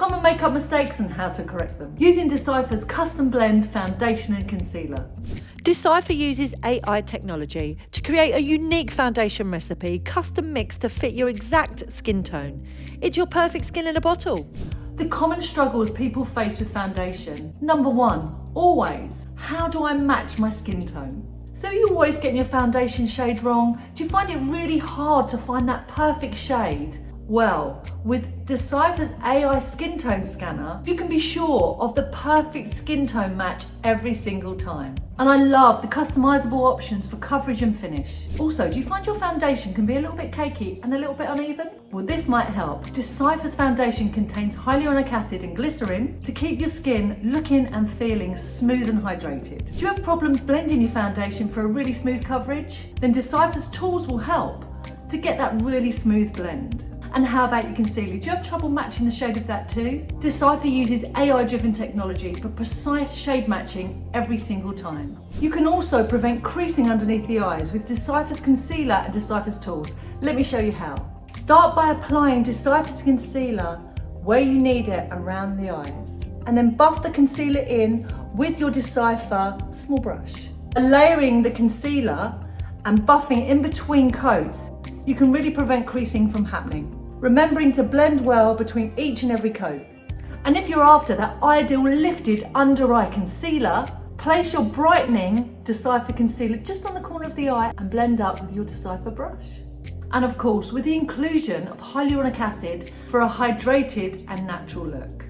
common makeup mistakes and how to correct them, using DCYPHER's custom blend foundation and concealer. DCYPHER uses AI technology to create a unique foundation recipe custom mixed to fit your exact skin tone. It's your perfect skin in a bottle. The common struggles people face with foundation. Number one, always, how do I match my skin tone? So are you always getting your foundation shade wrong? Do you find it really hard to find that perfect shade? Well, with DCYPHER's AI skin tone scanner, you can be sure of the perfect skin tone match every single time. And I love the customizable options for coverage and finish. Also, do you find your foundation can be a little bit cakey and a little bit uneven? Well, this might help. DCYPHER's foundation contains hyaluronic acid and glycerin to keep your skin looking and feeling smooth and hydrated. Do you have problems blending your foundation for a really smooth coverage? Then DCYPHER's tools will help to get that really smooth blend. And how about your concealer? Do you have trouble matching the shade of that too? DCYPHER uses AI-driven technology for precise shade matching every single time. You can also prevent creasing underneath the eyes with DCYPHER's concealer and DCYPHER's tools. Let me show you how. Start by applying DCYPHER's concealer where you need it around the eyes. And then buff the concealer in with your DCYPHER small brush. Layering the concealer and buffing in between coats, you can really prevent creasing from happening. Remembering to blend well between each and every coat. And if you're after that ideal lifted under eye concealer, place your brightening DCYPHER concealer just on the corner of the eye and blend up with your DCYPHER brush. And of course, with the inclusion of hyaluronic acid for a hydrated and natural look.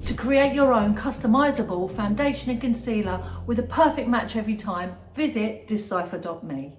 To create your own customizable foundation and concealer with a perfect match every time, visit DCYPHER.me.